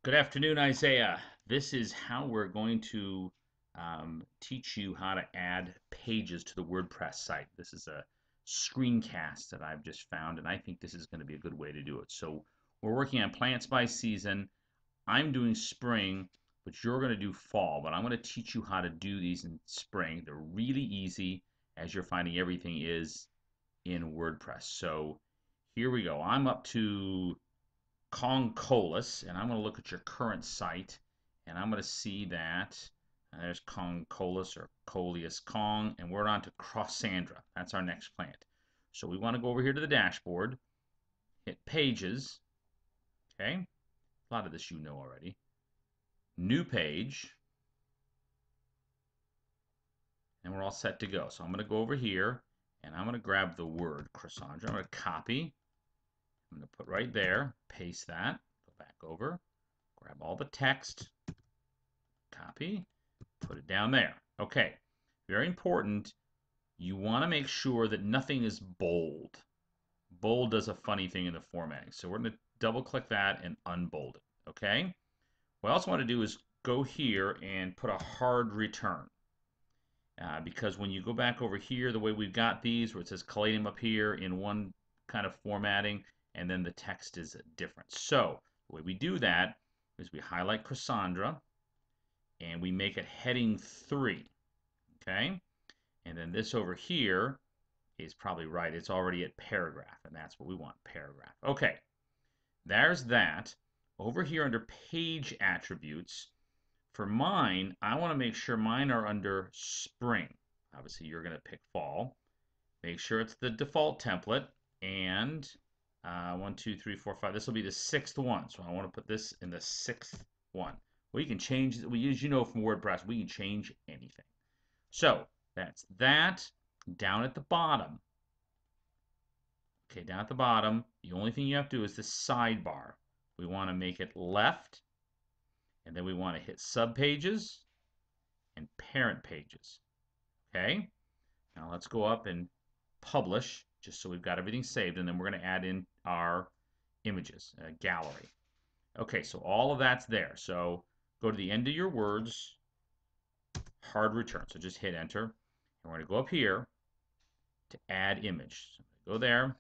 Good afternoon, Isaiah. This is how we're going to teach you how to add pages to the WordPress site. This is a screencast that I've just found, and I think this is going to be a good way to do it. So we're working on plants by season. I'm doing spring, but you're going to do fall. But I'm going to teach you how to do these in spring. They're really easy, as you're finding everything is in WordPress. So here we go. I'm up to Concolis, and I'm going to look at your current site, and I'm going to see that there's Concolis or Coleus Kong, and we're on to Crossandra. That's our next plant. So we want to go over here to the dashboard, hit Pages, okay? A lot of this you know already. New page, and we're all set to go. So I'm going to go over here, and I'm going to grab the word Crossandra. I'm going to copy. I'm going to put right there, paste that, go back over, grab all the text, copy, put it down there. Okay, very important. You want to make sure that nothing is bold. Bold does a funny thing in the formatting. So we're going to double click that and unbold it. Okay. What I also want to do is go here and put a hard return. Because when you go back over here, the way we've got these, where it says Caladium up here in one kind of formatting, and then the text is different. So the way we do that is we highlight Crossandra, and we make it heading 3. Okay. And then this over here is probably right. It's already at paragraph, and that's what we want, paragraph. Okay, there's that. Over here under page attributes, for mine, I want to make sure mine are under spring. Obviously, you're going to pick fall. Make sure it's the default template. And 1, 2, 3, 4, 5. This will be the 6th one. So I want to put this in the 6th one. We can change, as you know from WordPress, we can change anything. So that's that. Down at the bottom. Okay, down at the bottom, the only thing you have to do is the sidebar. We want to make it left, and then we want to hit subpages and parent pages. Okay, now let's go up and publish, just so we've got everything saved, and then we're going to add in our images, gallery. Okay, so all of that's there. So go to the end of your words, hard return. So just hit enter, and we're going to go up here to add image. So go there. And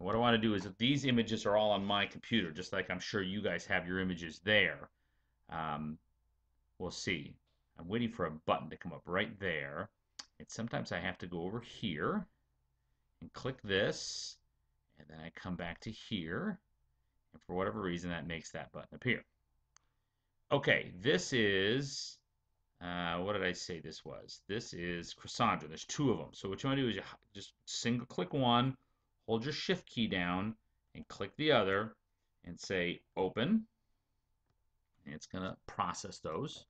what I want to do is, if these images are all on my computer, just like I'm sure you guys have your images there, um, we'll see. I'm waiting for a button to come up right there. And sometimes I have to go over here and click this, and then I come back to here, and for whatever reason that makes that button appear. Okay, this is, what did I say this was? This is Crossandra. There's 2 of them. So what you want to do is you just single click one, hold your shift key down, and click the other, and say open. And it's going to process those.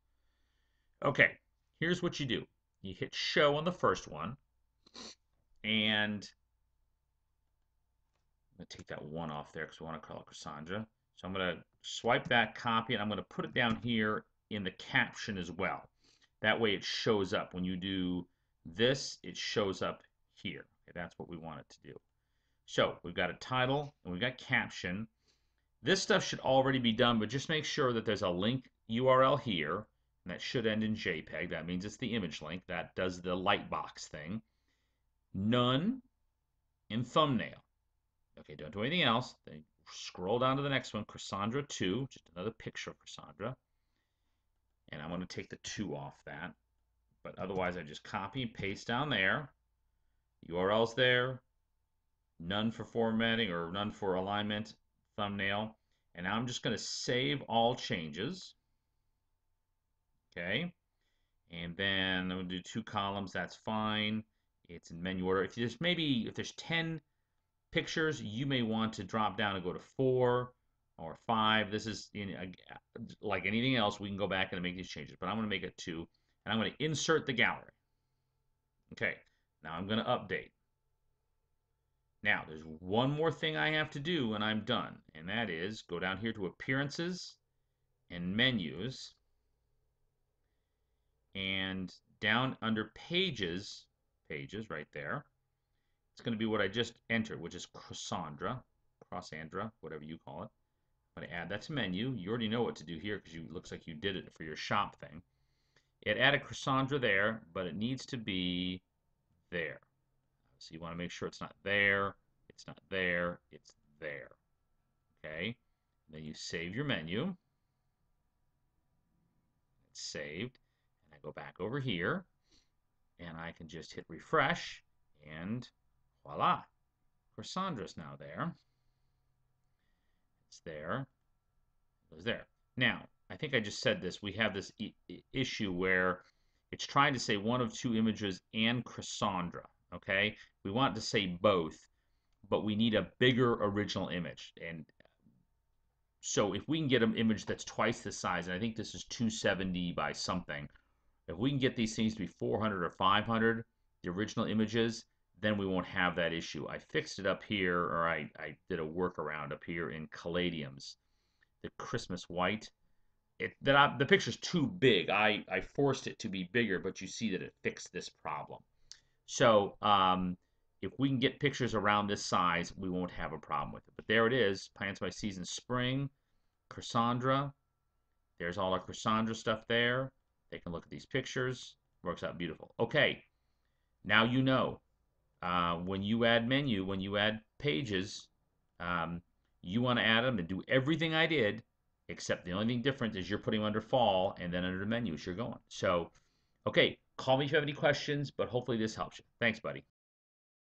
Okay, here's what you do. You hit show on the first one, and I'm going to take that 1 off there because we want to call it Cassandra. So I'm going to swipe that, copy, and I'm going to put it down here in the caption as well. That way it shows up. When you do this, it shows up here. Okay, that's what we want it to do. So we've got a title and we've got caption. This stuff should already be done, but just make sure that there's a link URL here, and that should end in JPEG. That means it's the image link. That does the lightbox thing. None in thumbnail. Okay, don't do anything else. Then scroll down to the next one, Cassandra 2, just another picture of Cassandra. And I'm going to take the 2 off that. But otherwise, I just copy and paste down there. URL's there. None for formatting or none for alignment, thumbnail. And now I'm just going to save all changes. Okay. And then I'm going to do 2 columns. That's fine. It's in menu order. If there's 10 pictures, you may want to drop down and go to 4 or 5. This is like anything else, we can go back and make these changes, but I'm going to make it 2, and I'm going to insert the gallery. Okay, now I'm going to update. Now there's one more thing I have to do and I'm done, and that is go down here to appearances and menus, and down under pages right there, it's going to be what I just entered, which is Crossandra, whatever you call it. I'm going to add that to menu. You already know what to do here because it looks like you did it for your shop thing. It added Cassandra there, but it needs to be there. So you want to make sure it's not there, it's not there, it's there. Okay? Then you save your menu. It's saved. And I go back over here, and I can just hit refresh, and voila. Cassandra's now there. It's there. It was there. Now, I think I just said this. We have this issue where it's trying to say one of two images and Cassandra. Okay? We want to say both, but we need a bigger original image. And so if we can get an image that's twice the size, and I think this is 270 by something, if we can get these things to be 400 or 500, the original images, then we won't have that issue. I fixed it up here, or I did a workaround up here in Caladiums, the Christmas white. The picture's too big. I forced it to be bigger, but you see that it fixed this problem. So if we can get pictures around this size, we won't have a problem with it. But there it is, Plants by Season Spring, Cassandra. There's all our Cassandra stuff there. They can look at these pictures. Works out beautiful. Okay, now you know. When you add menu, when you add pages, you want to add them and do everything I did, except the only thing different is you're putting them under fall and then under the menus you're going. So, okay, call me if you have any questions, but hopefully this helps you. Thanks, buddy.